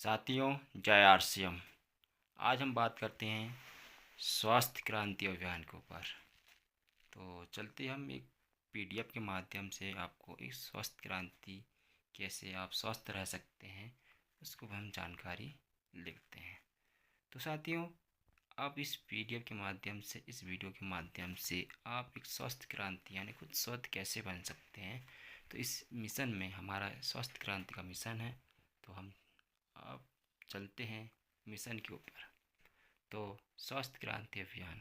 साथियों, जय आरसीएम। आज हम बात करते हैं स्वास्थ्य क्रांति अभियान के ऊपर। तो चलते हम एक पीडीएफ के माध्यम से आपको इस स्वास्थ्य क्रांति कैसे आप स्वस्थ रह सकते हैं उसको हम जानकारी लिखते हैं। तो साथियों, आप इस पीडीएफ के माध्यम से, इस वीडियो के माध्यम से आप एक स्वास्थ्य क्रांति यानी खुद स्वस्थ कैसे बन सकते हैं। तो इस मिशन में हमारा स्वास्थ्य क्रांति का मिशन है। तो हम अब चलते हैं मिशन के ऊपर। तो स्वास्थ्य क्रांति अभियान,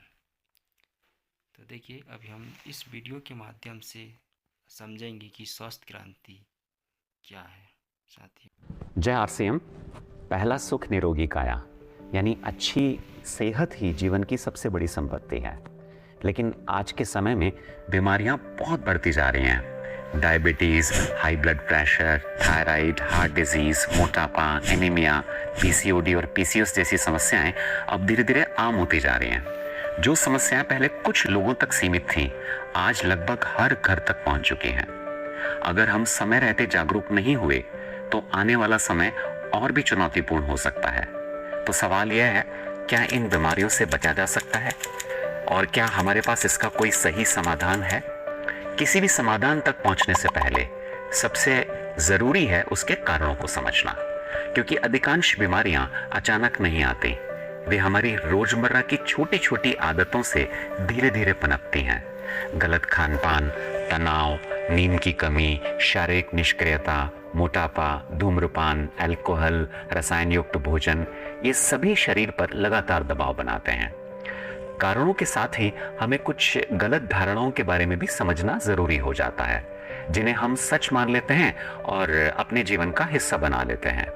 तो देखिए अभी हम इस वीडियो के माध्यम से समझेंगे कि स्वास्थ्य क्रांति क्या है। साथियों, जय आरसीएम। पहला सुख निरोगी काया, यानी अच्छी सेहत ही जीवन की सबसे बड़ी संपत्ति है। लेकिन आज के समय में बीमारियां बहुत बढ़ती जा रही हैं। Diabetes, high blood pressure, thyroid, heart disease, मोटापा, एनीमिया, पीसीओडी और पीसीओएस जैसी समस्याएं अब धीरे धीरे आम होती जा रही हैं। जो समस्याएं पहले कुछ लोगों तक सीमित थीं, आज लगभग हर घर तक पहुंच चुकी हैं। अगर हम समय रहते जागरूक नहीं हुए तो आने वाला समय और भी चुनौतीपूर्ण हो सकता है। तो सवाल यह है, क्या इन बीमारियों से बचा जा सकता है और क्या हमारे पास इसका कोई सही समाधान है? किसी भी समाधान तक पहुंचने से पहले सबसे जरूरी है उसके कारणों को समझना, क्योंकि अधिकांश बीमारियां अचानक नहीं आती। वे हमारी रोजमर्रा की छोटी छोटी आदतों से धीरे धीरे पनपती हैं। गलत खान पान, तनाव, नींद की कमी, शारीरिक निष्क्रियता, मोटापा, धूम्रपान, अल्कोहल, रसायन युक्त भोजन, ये सभी शरीर पर लगातार दबाव बनाते हैं। कारणों के साथ ही हमें कुछ गलत धारणाओं के बारे में भी समझना जरूरी हो जाता है, जिन्हें हम सच मान लेते हैं और अपने जीवन का हिस्सा बना लेते हैं।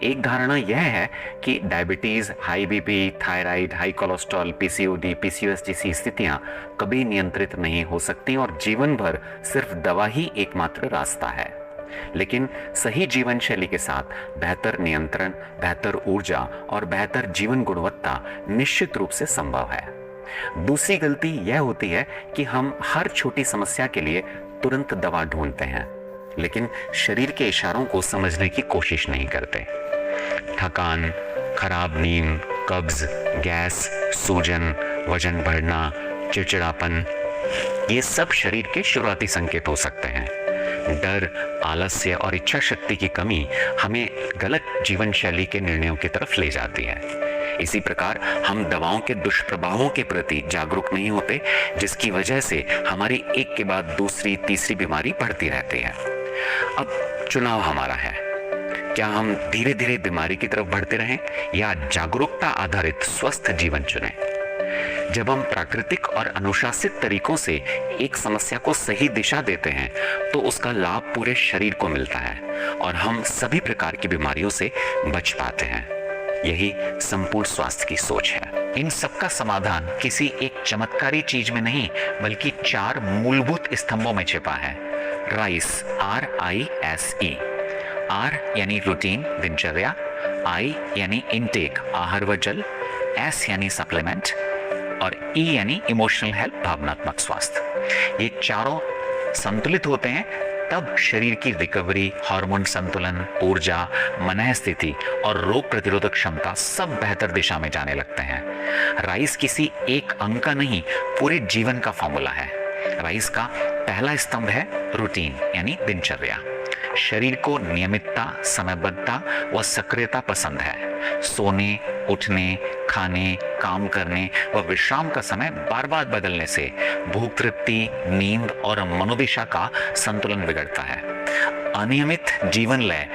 एक धारणा यह है कि diabetes, high BP, thyroid, high cholesterol, PCOD, PCOS जैसी स्थितियां कभी नियंत्रित नहीं हो सकती और जीवन भर सिर्फ दवा ही एकमात्र रास्ता है। लेकिन सही जीवन शैली के साथ बेहतर नियंत्रण, बेहतर ऊर्जा और बेहतर जीवन गुणवत्ता निश्चित रूप से संभव है। दूसरी गलती यह होती है कि हम हर छोटी समस्या के लिए तुरंत दवा ढूंढते हैं, लेकिन शरीर के इशारों को समझने की कोशिश नहीं करते। थकान, खराब नींद, कब्ज, गैस, सूजन, वजन बढ़ना, चिड़चिड़ापन, ये सब शरीर के शुरुआती संकेत हो सकते हैं। डर, आलस्य और इच्छा शक्ति की कमी हमें गलत जीवन शैली के निर्णयों की तरफ ले जाती है। इसी प्रकार हम दवाओं के दुष्प्रभावों के प्रति जागरूक नहीं होते, जिसकी वजह से हमारी एक के बाद दूसरी, तीसरी बीमारी बढ़ती रहती है। अब चुनाव हमारा है, क्या हम धीरे धीरे बीमारी की तरफ बढ़ते रहें या जागरूकता आधारित स्वस्थ जीवन चुनें। जब हम प्राकृतिक और अनुशासित तरीकों से एक समस्या को सही दिशा देते हैं तो उसका लाभ पूरे शरीर को मिलता है और हम सभी प्रकार की बीमारियों से बच पाते हैं। यही संपूर्ण स्वास्थ्य की सोच है। इन सबका समाधान किसी एक चमत्कारी चीज में नहीं, बल्कि 4 मूलभूत स्तंभों में छिपा है। Rice, RISE। R यानी रूटीन, दिनचर्या। I यानी इनटेक, आहार व जल। S यानी सप्लीमेंट और E यानी इमोशनल हेल्थ, भावनात्मक स्वास्थ्य। ये चारों संतुलित होते हैं तब शरीर की रिकवरी, हार्मोन संतुलन, ऊर्जा, मन स्थिति और रोग प्रतिरोधक क्षमता सब बेहतर दिशा में जाने लगते हैं। राइस किसी एक अंग का नहीं, पूरे जीवन का फॉर्मूला है। राइस का पहला स्तंभ है रूटीन यानी दिनचर्या। शरीर को नियमितता, समयबद्धता व सक्रियता पसंद है। सोने, उठने, खाने, काम करने व विश्राम का समय बार बार बदलने से भूख, तृप्ति, नींद और मनोदिशा का संतुलन बिगड़ता है। अनियमित जीवन लय,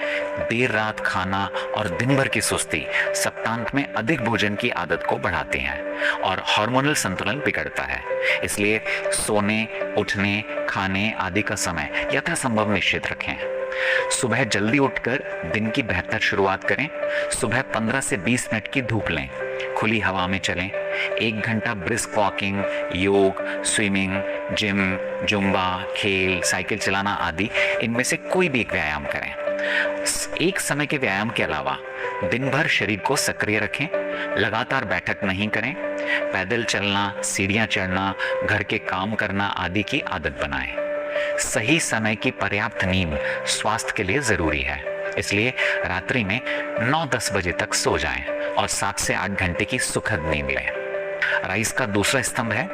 देर रात खाना और दिन भर की सुस्ती सप्तांत में अधिक भोजन की आदत को बढ़ाती हैं और हार्मोनल संतुलन बिगड़ता है। इसलिए सोने, उठने, खाने आदि का समय यथासंभव निश्चित रखें। सुबह जल्दी उठकर दिन की बेहतर शुरुआत करें। सुबह 15 से 20 मिनट की धूप लें, खुली हवा में चलें। 1 घंटा ब्रिस्क वॉकिंग, योग, स्विमिंग, जिम, जुम्बा, खेल, साइकिल चलाना आदि इनमें से कोई भी एक व्यायाम करें। एक समय के व्यायाम के अलावा दिन भर शरीर को सक्रिय रखें। लगातार बैठक नहीं करें। पैदल चलना, सीढ़ियां चढ़ना, घर के काम करना आदि की आदत बनाएं। सही समय की पर्याप्त नींद स्वास्थ्य के लिए जरूरी है। इसलिए रात्रि में 9-10 बजे तक सो जाएं और 7 से 8 घंटे की सुखद नींद लें। राइस का दूसरा स्तंभ है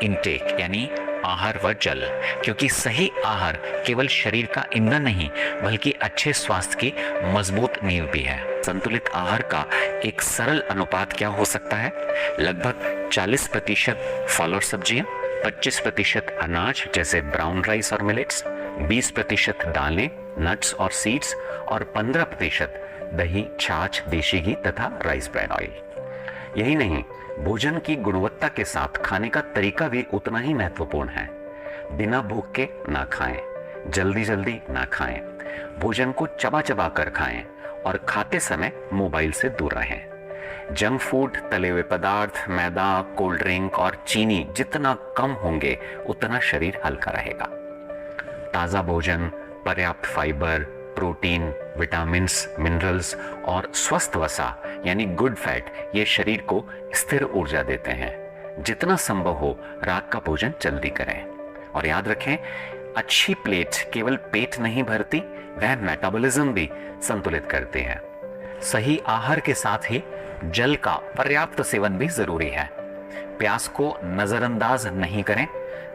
इनटेक यानी आहार व जल, क्योंकि सही आहार केवल शरीर का ईंधन नहीं बल्कि अच्छे स्वास्थ्य की मजबूत नींव भी है। संतुलित आहार का एक सरल अनुपात क्या हो सकता है? लगभग 40% फल और सब्जियां, 25% अनाज जैसे ब्राउन राइस और मिलेट्स, 20% दालें, नट्स और सीड्स और 15% दही, छाछ, देशी घी तथा राइस ब्रेड ऑयल। यही नहीं, भोजन की गुणवत्ता के साथ खाने का तरीका भी उतना ही महत्वपूर्ण है। बिना भूख के ना खाएं, जल्दी जल्दी ना खाएं, भोजन को चबा चबा कर खाएं और खाते समय मोबाइल से दूर रहें। जंक फूड, तले हुए पदार्थ, मैदा, कोल्ड ड्रिंक और चीनी जितना कम होंगे उतना शरीर हल्का रहेगा। ताज़ा भोजन, पर्याप्त फाइबर, प्रोटीन, विटामिन्स, मिनरल्स और स्वस्थ वसा यानी गुड फैट ये शरीर को स्थिर ऊर्जा देते हैं। जितना संभव हो रात का भोजन जल्दी करें और याद रखें, अच्छी प्लेट केवल पेट नहीं भरती, वह मेटाबॉलिज्म भी संतुलित करती है। सही आहार के साथ ही जल का पर्याप्त सेवन भी जरूरी है। प्यास को नजरअंदाज नहीं करें।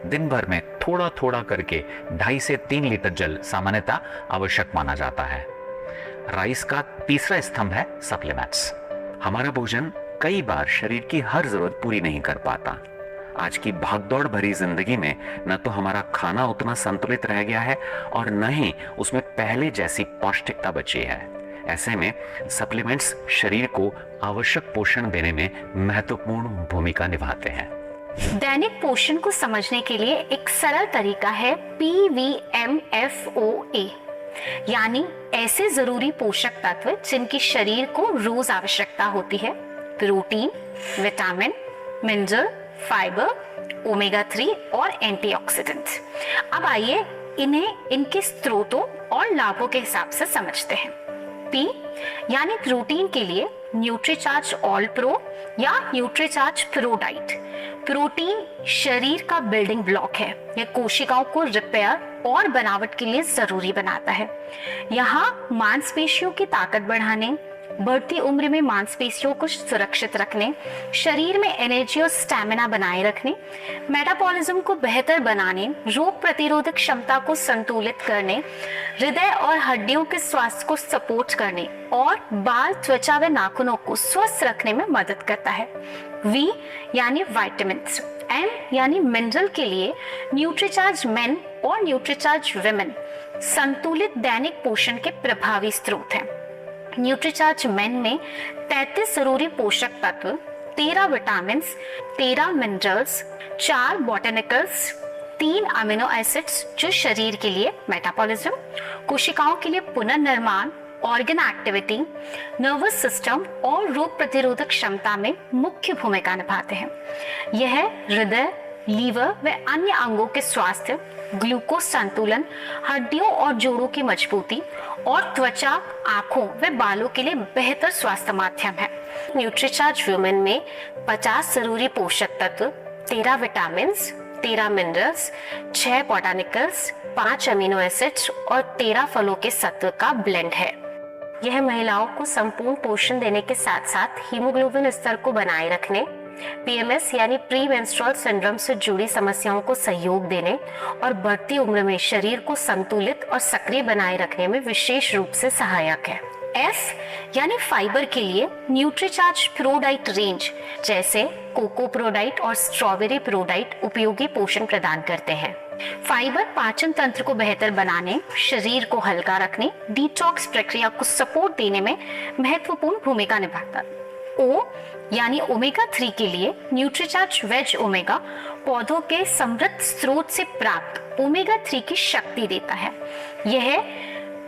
दिन भर में थोड़ा थोड़ा करके 2.5 से 3 लीटर जल सामान्यतः आवश्यक माना जाता है। राइस का तीसरा स्तंभ है सप्लीमेंट्स। हमारा भोजन कई बार शरीर की हर जरूरत पूरी नहीं कर पाता। आज की भागदौड़ भरी जिंदगी में न तो हमारा खाना उतना संतुलित रह गया है और न ही उसमें पहले जैसी पौष्टिकता बची है। ऐसे में सप्लीमेंट्स शरीर को आवश्यक पोषण देने में महत्वपूर्ण भूमिका निभाते हैं। दैनिक पोषण को समझने के लिए एक सरल तरीका है PVMFOA, यानी ऐसे जरूरी पोषक तत्व जिनकी शरीर को रोज आवश्यकता होती है: protein, vitamin, mineral, fibre, omega 3 और एंटीऑक्सीडेंट। अब आइए इन्हें इनके स्रोतों और लाभों के हिसाब से समझते हैं। P यानी प्रोटीन के लिए न्यूट्रीचार्ज ऑल प्रो या न्यूट्रीचार्ज प्रो डाइट। प्रोटीन शरीर का बिल्डिंग ब्लॉक है। यह कोशिकाओं को रिपेयर और बनावट के लिए जरूरी बनाता है। यहाँ मांसपेशियों की ताकत बढ़ाने, बढ़ती उम्र में मांसपेशियों को सुरक्षित रखने, शरीर में एनर्जी और स्टैमिना बनाए रखने, मेटाबॉलिज्म को बेहतर बनाने, रोग प्रतिरोधक क्षमता को संतुलित करने, हृदय और हड्डियों के स्वास्थ्य को सपोर्ट करने और बाल, त्वचा व नाखूनों को स्वस्थ रखने में मदद करता है। वी यानी विटामिन्स, एम यानी मिनरल के लिए न्यूट्रीचार्ज मेन और न्यूट्रीचार्ज विमेन संतुलित दैनिक पोषण के प्रभावी स्रोत हैं। न्यूट्रीचार्ज मेन में 33 जरूरी पोषक तत्व, 13 विटामिन्स, 13 मिनरल्स, 4 बॉटनिकल्स, 3 अमीनो एसिड्स जो शरीर के लिए मेटाबॉलिज्म, कोशिकाओं के लिए पुनर्निर्माण, ऑर्गन एक्टिविटी, नर्वस सिस्टम और रोग प्रतिरोधक क्षमता में मुख्य भूमिका निभाते हैं। यह हृदय, लीवर व अन्य अंगों के स्वास्थ्य, ग्लूकोज संतुलन, हड्डियों और जोड़ों की मजबूती और त्वचा, आंखों व बालों के लिए बेहतर स्वास्थ्य माध्यम है। न्यूट्रीचार्ज वुमेन में 50 जरूरी पोषक तत्व, 13 विटामिन्स, 13 मिनरल्स, 6 बॉटनिकल्स, 5 अमीनो एसिड्स और 13 फलों के सत्व का ब्लेंड है। यह महिलाओं को संपूर्ण पोषण देने के साथ साथ हीमोग्लोबिन स्तर को बनाए रखने, PMS यानी प्री मेंस्ट्रुअल सिंड्रोम से जुड़ी समस्याओं को सहयोग देने और बढ़ती उम्र में शरीर को संतुलित और सक्रिय बनाए रखने में विशेष रूप से सहायक है। F यानी फाइबर के लिए न्यूट्रीचार्ज प्रो डाइट रेंज जैसे कोको प्रो डाइट और स्ट्रॉबेरी प्रो डाइट उपयोगी पोषण प्रदान करते हैं। फाइबर पाचन तंत्र को बेहतर बनाने, शरीर को हल्का रखने, डिटॉक्स प्रक्रिया को सपोर्ट देने में महत्वपूर्ण भूमिका निभाता है। O यानी ओमेगा 3 के लिए न्यूट्रीचार्ज वेज ओमेगा पौधों के समृद्ध स्रोत से प्राप्त ओमेगा 3 की शक्ति देता है। यह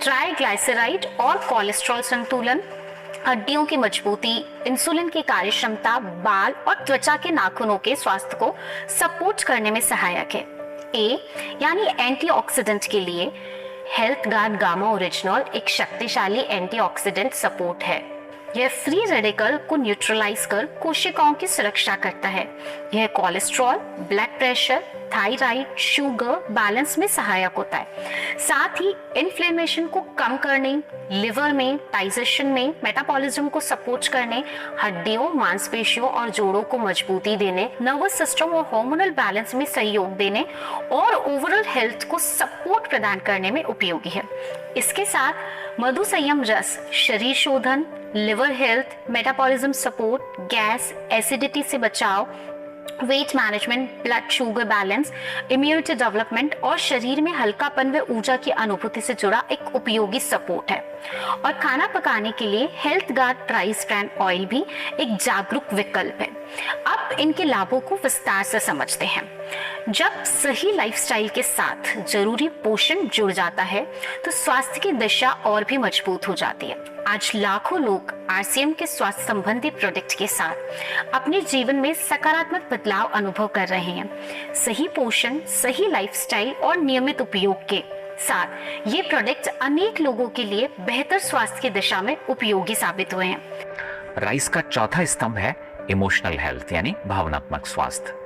ट्राइग्लाइसराइड और कोलेस्ट्रॉल संतुलन, हड्डियों की मजबूती, इंसुलिन की कार्यक्षमता, बाल और त्वचा के नाखूनों के स्वास्थ्य को सपोर्ट करने में सहायक है। ए यानी एंटीऑक्सीडेंट के लिए हेल्थ गार्ड गामा ओरिजिनल एक शक्तिशाली एंटीऑक्सीडेंट सपोर्ट है। यह फ्री रेडिकल को न्यूट्रलाइज कर कोशिकाओं की सुरक्षा करता है। यह cholesterol, blood pressure, thyroid, sugar balance में सहायक होता है। साथ ही इन्फ्लेमेशन को कम करने, लिवर में, डाइजेशन में, मेटाबॉलिज्म को सपोर्ट करने, हड्डियों, मांसपेशियों और जोड़ों को मजबूती देने, नर्वस सिस्टम और हार्मोनल बैलेंस में सहयोग देने और ओवरऑल हेल्थ को सपोर्ट प्रदान करने में उपयोगी है। इसके साथ मधु संयम रस शरीर शोधन, liver health, metabolism support, gas, acidity से बचाव, weight management, blood sugar balance, immunity development और शरीर में हल्कापन व ऊर्जा की अनुभूति से जुड़ा एक उपयोगी सपोर्ट है। और खाना पकाने के लिए health guard rice bran oil भी एक जागरूक विकल्प है। अब इनके लाभों को विस्तार से समझते हैं। जब सही लाइफस्टाइल के साथ जरूरी पोषण जुड़ जाता है तो स्वास्थ्य की दिशा और भी मजबूत हो जाती है। आज लाखों लोग आरसीएम के स्वास्थ्य संबंधी प्रोडक्ट के साथ अपने जीवन में सकारात्मक बदलाव अनुभव कर रहे हैं। सही पोषण, सही लाइफस्टाइल और नियमित उपयोग के साथ ये प्रोडक्ट अनेक लोगों के लिए बेहतर स्वास्थ्य की दिशा में उपयोगी साबित हुए हैं। राइस का चौथा स्तंभ है इमोशनल हेल्थ यानी भावनात्मक स्वास्थ्य।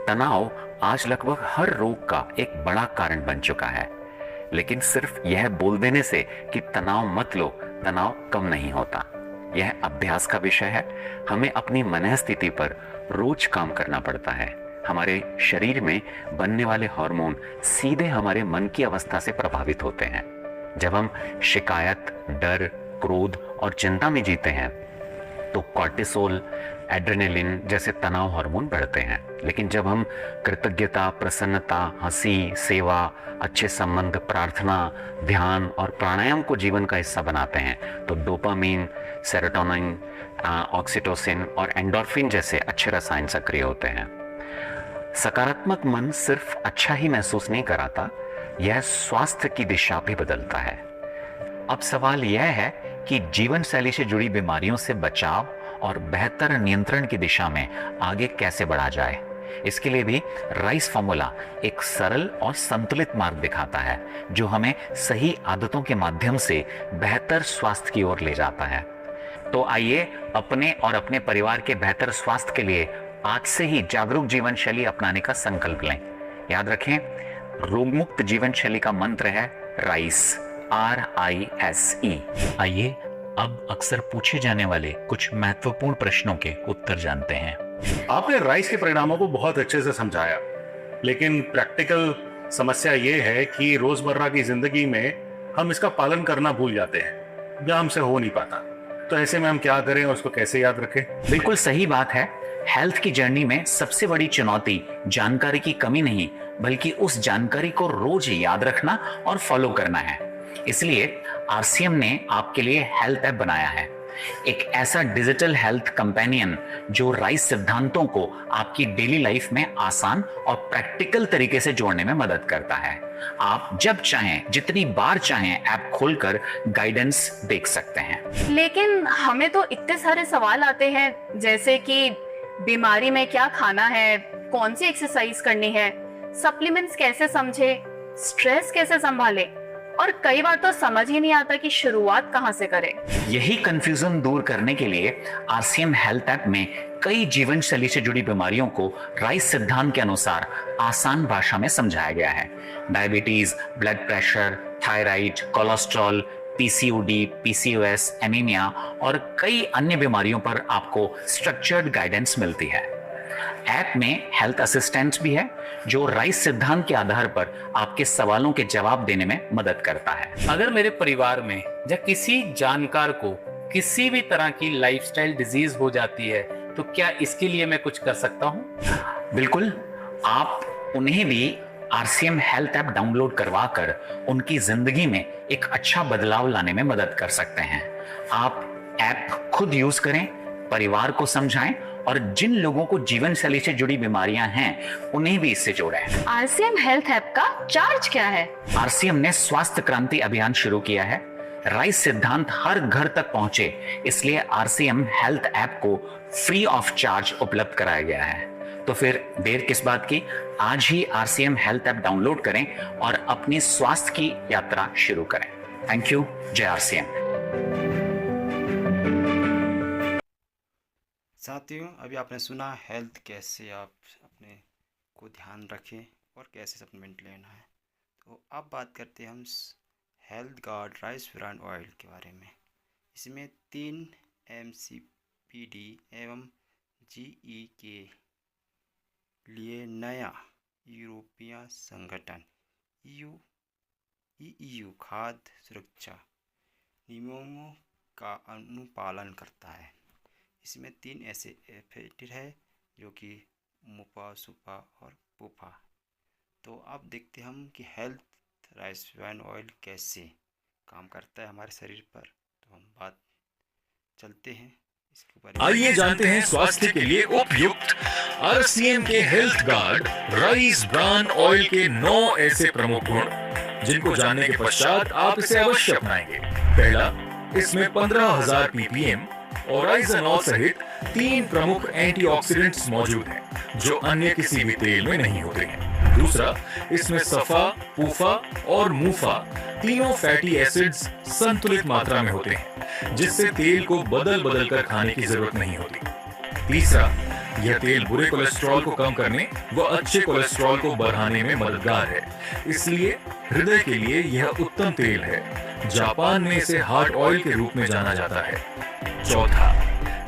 तनाव आज लगभग हर रोग का एक बड़ा कारण बन चुका है, लेकिन सिर्फ यह बोल देने से कि तनाव मत लो, तनाव कम नहीं होता। यह अभ्यास का विषय है। हमें अपनी मनःस्थिति पर रोज काम करना पड़ता है। हमारे शरीर में बनने वाले हार्मोन सीधे हमारे मन की अवस्था से प्रभावित होते हैं। जब हम शिकायत, डर, क्रोध और चिंता में जीते हैं तो कॉर्टिसोल, एड्रेनलिन जैसे तनाव हार्मोन बढ़ते हैं। लेकिन जब हम कृतज्ञता, प्रसन्नता, हंसी, सेवा, अच्छे संबंध, प्रार्थना, ध्यान और प्राणायाम को जीवन का हिस्सा बनाते हैं तो डोपामीन, सेरोटोनिन, ऑक्सीटोसिन और एंडोर्फिन जैसे अच्छे रसायन सक्रिय होते हैं। सकारात्मक मन सिर्फ अच्छा ही महसूस नहीं कराता, यह स्वास्थ्य की दिशा भी बदलता है। अब सवाल यह है कि जीवन शैली से जुड़ी बीमारियों से बचाव और बेहतर नियंत्रण की दिशा में आगे कैसे बढ़ा जाए। इसके लिए भी राइस फॉर्मूला एक सरल और संतुलित मार्ग दिखाता है जो हमें सही आदतों के माध्यम से बेहतर स्वास्थ्य की ओर ले जाता है। तो आइए अपने और अपने परिवार के बेहतर स्वास्थ्य के लिए आज से ही जागरूक जीवन शैली अपनाने का संकल्प लें। याद रखें, रोगमुक्त जीवन शैली का मंत्र है राइस, RISE। आइए अब अक्सर पूछे जाने वाले कुछ महत्वपूर्ण प्रश्नों के उत्तर जानते हैं। आपने राइस के परिणामों को बहुत अच्छे से समझाया, लेकिन प्रैक्टिकल समस्या ये है कि रोजमर्रा की जिंदगी में हम इसका पालन करना भूल जाते हैं या हमसे हो नहीं पाता। तो ऐसे में हम क्या करें और उसको कैसे याद रखें? बिल्कुल सही बात है। हेल्थ की जर्नी में सबसे बड़ी चुनौती जानकारी की कमी नहीं, बल्कि उस जानकारी को रोज याद रखना और फॉलो करना है। इसलिए आरसीएम ने आपके लिए हेल्थ ऐप बनाया है, एक ऐसा डिजिटल हेल्थ कंपेनियन जो राइस सिद्धांतों को आपकी डेली लाइफ में आसान और प्रैक्टिकल तरीके से जोड़ने में मदद करता है। आप जब चाहें, जितनी बार चाहें ऐप खोलकर गाइडेंस देख सकते हैं। लेकिन हमें तो इतने सारे सवाल आते हैं, जैसे कि बीमारी में क्या खाना है, कौन सी एक्सरसाइज करनी है, सप्लीमेंट्स कैसे समझे, स्ट्रेस कैसे संभाले, और कई बार तो समझ ही नहीं आता कि शुरुआत कहां से करें। यही कंफ्यूजन दूर करने के लिए आरसीएम हेल्थ ऐप में कई जीवन शैली से जुड़ी बीमारियों को राइस सिद्धांत के अनुसार आसान भाषा में समझाया गया है। Diabetes, blood pressure, thyroid, cholesterol, PCOD, PCOS, anaemia और कई अन्य बीमारियों पर आपको स्ट्रक्चर्ड गाइडेंस मिलती है। ऐप में हेल्थ असिस्टेंट भी है जो राइस सिद्धांत के आधार पर आपके सवालों के जवाब देने में मदद करता है। अगर मेरे परिवार में या किसी जानकार को किसी भी तरह की लाइफस्टाइल डिजीज हो जाती है तो क्या इसके लिए मैं कुछ कर सकता हूँ? बिल्कुल, आप उन्हें भी आरसीएम हेल्थ ऐप डाउनलोड करवाकर उनकी जिंदगी में एक अच्छा बदलाव लाने में मदद कर सकते हैं। आप ऐप खुद यूज करें, परिवार को समझाएं और जिन लोगों को जीवन शैली से जुड़ी बीमारियां हैं उन्हें भी इससे जोड़ें। आरसीएम हेल्थ ऐप का चार्ज क्या है? आरसीएम ने स्वास्थ्य क्रांति अभियान शुरू किया है। राइस सिद्धांत हर घर तक पहुंचे, इसलिए आरसीएम हेल्थ ऐप को फ्री ऑफ चार्ज उपलब्ध कराया गया है। तो फिर देर किस बात की, आज ही आरसीएम हेल्थ ऐप डाउनलोड करें और अपनी स्वास्थ्य की यात्रा शुरू करें। Thank you. जय आरसीएम। साथियों, अभी आपने सुना हेल्थ कैसे आप अपने को ध्यान रखें और कैसे सप्लीमेंट लेना है। तो अब बात करते हैं हम health guard rice bran oil के बारे में। इसमें 3 MCPD एवं GE के लिए नया यूरोपीय संगठन EU खाद्य सुरक्षा नियमों का अनुपालन करता है। इसमें 3 ऐसे एफेक्टेड है जो कि मुपा, सुपा और पुपा। तो अब देखते हम कि हेल्थ राइस ब्रान ऑयल कैसे काम करता है हमारे शरीर पर। तो हम बात चलते हैं इसके ऊपर। आइए जानते हैं स्वास्थ्य के लिए उपयुक्त RCM के health guard rice bran oil के 9 ऐसे प्रमुख गुण जिनको जानने के पश्चात आप इसे अवश्य अपनाएंगे। पहला, इसमें 15,000 ppm और आइसोनॉल सहित 3 प्रमुख एंटीऑक्सीडेंट्स मौजूद हैं जो अन्य किसी भी तेल में नहीं होते हैं। दूसरा, इसमें सफा, पूफा और मूफा तीनों फैटी एसिड्स संतुलित मात्रा में होते हैं जिससे तेल को बदल बदल कर खाने की जरूरत नहीं होती। तीसरा, यह तेल बुरे कोलेस्ट्रॉल को कम करने व अच्छे कोलेस्ट्रॉल को बढ़ाने में मददगार है, इसलिए हृदय के लिए यह उत्तम तेल है। जापान में इसे हार्ट ऑयल के रूप में जाना जाता है। चौथा,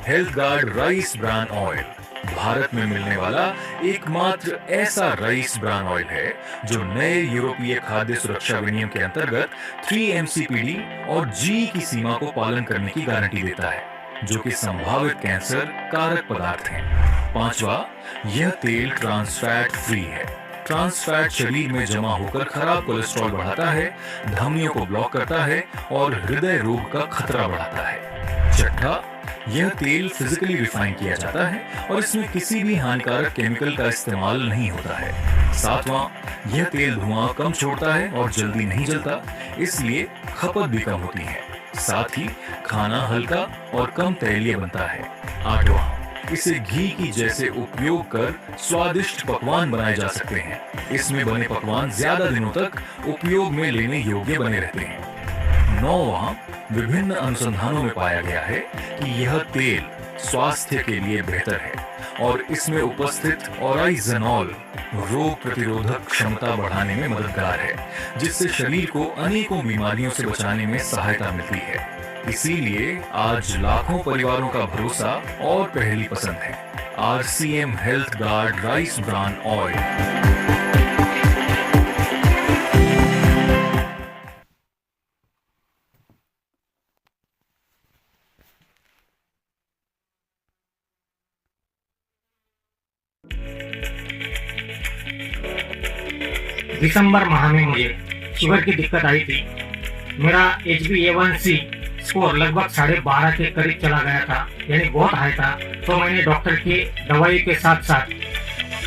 health guard rice bran oil Bharat में मिलने वाला एकमात्र ऐसा राइस ब्रान ऑयल है जो नए यूरोपीय खाद्य सुरक्षा विनियम के अंतर्गत 3 MCPD और G की सीमा को पालन करने की गारंटी देता है, जो कि संभावित कैंसर कारक पदार्थ हैं। पांचवा, यह तेल ट्रांस फैट फ्री है। ट्रांस फैट शरीर में जमा होकर खराब कोलेस्ट्रॉल बढ़ाता है, धमनियों को ब्लॉक करता है और हृदय रोग का खतरा बढ़ाता है। छठा, यह तेल फिजिकली रिफाइन किया जाता है और इसमें किसी भी हानिकारक केमिकल का इस्तेमाल नहीं होता है। सातवां, यह तेल धुआं कम छोड़ता है और जल्दी नहीं जलता, इसलिए खपत भी कम होती है। साथ ही खाना हल्का और कम तैलीय बनता है। आठवां, इसे घी की जैसे उपयोग कर स्वादिष्ट पकवान बनाए जा सकते हैं। इसमें बने पकवान ज्यादा दिनों तक उपयोग में लेने योग्य बने रहते हैं। नौवां, विभिन्न अनुसंधानों में पाया गया है कि यह तेल स्वास्थ्य के लिए बेहतर है और इसमें उपस्थित ऑराइजनॉल रोग प्रतिरोधक क्षमता बढ़ाने में मददगार है, जिससे शरीर को अनेकों बीमारियों से बचाने में सहायता मिलती है। इसीलिए आज लाखों परिवारों का भरोसा और पहली पसंद है RCM health guard rice bran oil. दिसंबर माह में मुझे शुगर की दिक्कत आई थी। मेरा HbA1c स्कोर लगभग 12.5 के करीब चला गया था, यानी बहुत हाई था। तो मैंने डॉक्टर की दवाई के साथ साथ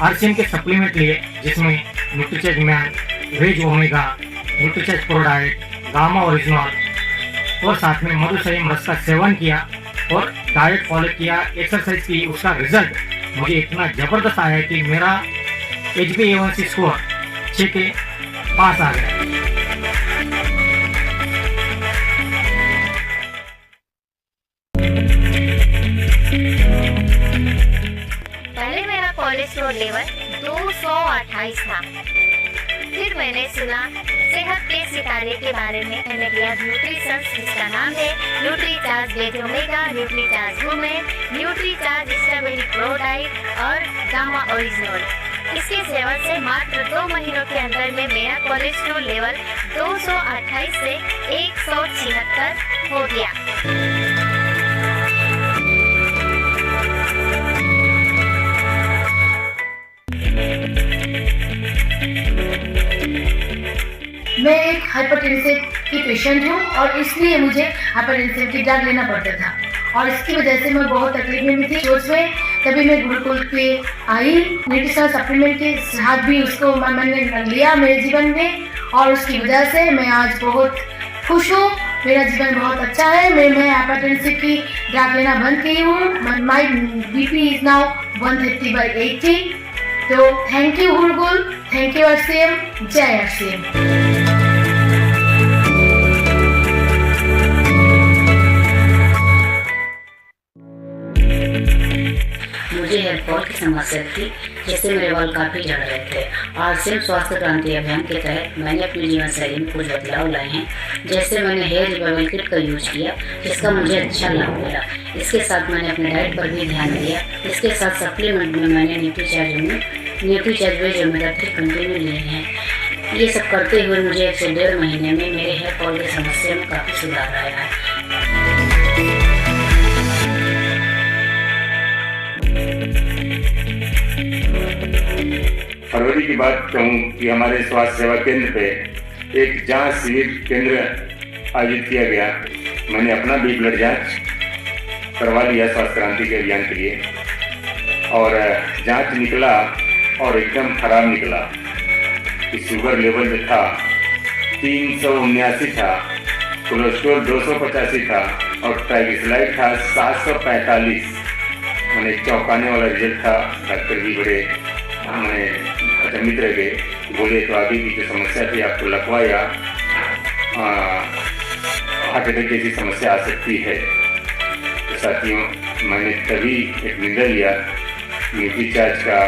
RCM के सप्लीमेंट लिए, जिसमें Nutricharge man, veg omega, Nutricharge Prodiet, gamma original और साथ में मधुसंयम रस का सेवन किया और डाइट फॉलो किया, एक्सरसाइज की। उसका रिजल्ट मुझे इतना जबरदस्त आया कि मेरा HbA1c स्कोर 6 के पास आ गया। पहले मेरा कोलेस्ट्रॉल लेवल 228 था। फिर मैंने सुना सेहत के सितारे के बारे में। मैंने लिया न्यूट्रीशंस, जिसका नाम है Nutricharge veg omega, Nutricharge women, Nutricharge stability pro diet और गामा ओरिजिनल। इसके सेवन से मात्र 2 महीनों के अंदर में मेरा कोलेस्ट्रॉल लेवल 228 से 176 हो गया। मैं एक हाइपरटेंसिव की पेशेंट हूँ और इसलिए मुझे हाइपरटेंसिव की ड्रग लेना पड़ता था और इसकी वजह से मैं बहुत तकलीफ में थी। सोच में तभी मैं गुरुकुल पे आई। न्यूट्रिशनल सप्लीमेंट के साथ भी उसको मैंने लिया मेरे जीवन में और उसकी वजह से मैं आज बहुत खुश हूँ। मेरा जीवन बहुत अच्छा है। मैं हाइपरटेंसिव की ड्रग लेना बंद की हूँ। माई BP इज नाउ 130/80। तो thank you Gurukul, thank you RCM, जय RCM। मुझे हेयर फॉल की समस्या थी, जिससे मेरे बाल काफ़ी झड़ रहे थे। आरसीएम स्वास्थ्य क्रांति अभियान के तहत मैंने अपनी जीवन शैली में कुछ बदलाव लाए हैं, जैसे मैंने हेयर रिवाइवल किट का यूज किया, जिसका मुझे अच्छा लाभ मिला। इसके साथ मैंने अपने डाइट पर भी ध्यान दिया। इसके साथ सप्लीमेंट में मैंने न्यूट्रीचार्ज वेज ओमेगा 3 कंटिन्यू लिए हैं। ये सब करते हुए मुझे 1 से 1.5 महीने में मेरे हेयर फॉल की समस्या में काफ़ी सुधार आया है। फरवरी की बात कहूँ कि हमारे स्वास्थ्य सेवा केंद्र पे एक जांच शिविर केंद्र आयोजित किया गया। मैंने अपना भी ब्लड जांच करवा लिया स्वास्थ्य क्रांति के अभियान के लिए, और जांच निकला और एकदम खराब निकला कि शुगर लेवल जो था 379 था, कोलेस्ट्रॉल 285 था और ट्राइग्लिसराइड था 745। मैंने चौंकाने वाला रिजल्ट था। डॉक्टर भी बड़े मैंने अचंभित रह गए, बोले तो आगे की जो समस्या थी आपको लकवा या हार्ट अटैक जैसी समस्या आ सकती है। तो साथियों, मैंने तभी एक निर्णय लिया, न्यूट्रीचार्ज का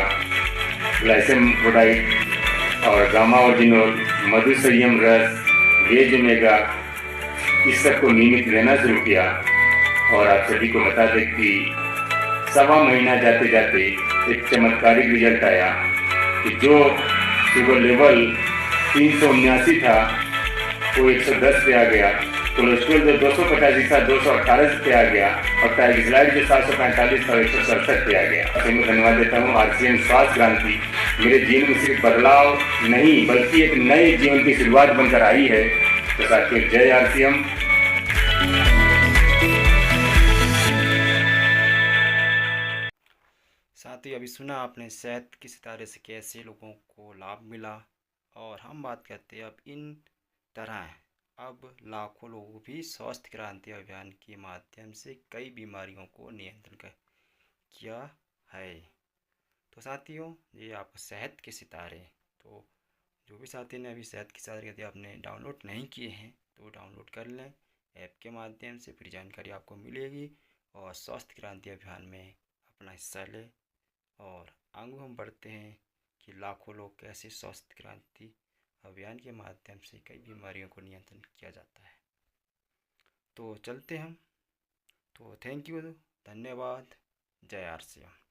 ग्लाइसेम प्रोडाइट और गामा ओरिजिनल, मधु संयम रस, वेज ओमेगा, इस सब को नियमित लेना शुरू किया। और आप सभी को बता दें कि 1.25 महीना जाते जाते एक चमत्कारिक रिजल्ट आया कि जो शुगर लेवल 379 था वो 110 पे आ गया, कोलेस्ट्रॉल जो 285 था 218 पे आ गया, और ट्राइग्लिसराइड जो 745 था 167 पे आ गया। तो मैं धन्यवाद देता हूँ आरसीएम स्वास्थ्य क्रांति मेरे जीवन में सिर्फ बदलाव नहीं बल्कि एक नए जीवन की शुरुआत बनकर आई है। तो साथियों, जय आरसीएम। साथ ही अभी सुना आपने सेहत के सितारे से कैसे लोगों को लाभ मिला, और हम बात करते हैं अब इन तरह अब लाखों लोगों भी स्वास्थ्य क्रांति अभियान के माध्यम से कई बीमारियों को नियंत्रण किया है। तो साथियों, ये आपको सेहत के सितारे, तो जो भी साथी ने अभी सेहत के सितारे यदि आपने डाउनलोड नहीं किए हैं तो डाउनलोड कर लें। ऐप के माध्यम से पूरी जानकारी आपको मिलेगी और स्वास्थ्य क्रांति अभियान में अपना हिस्सा लें, और आगे हम बढ़ते हैं कि लाखों लोग कैसे स्वास्थ्य क्रांति अभियान के माध्यम से कई बीमारियों को नियंत्रण किया जाता है। तो चलते हम। तो थैंक यू, धन्यवाद, जय आरसीएम।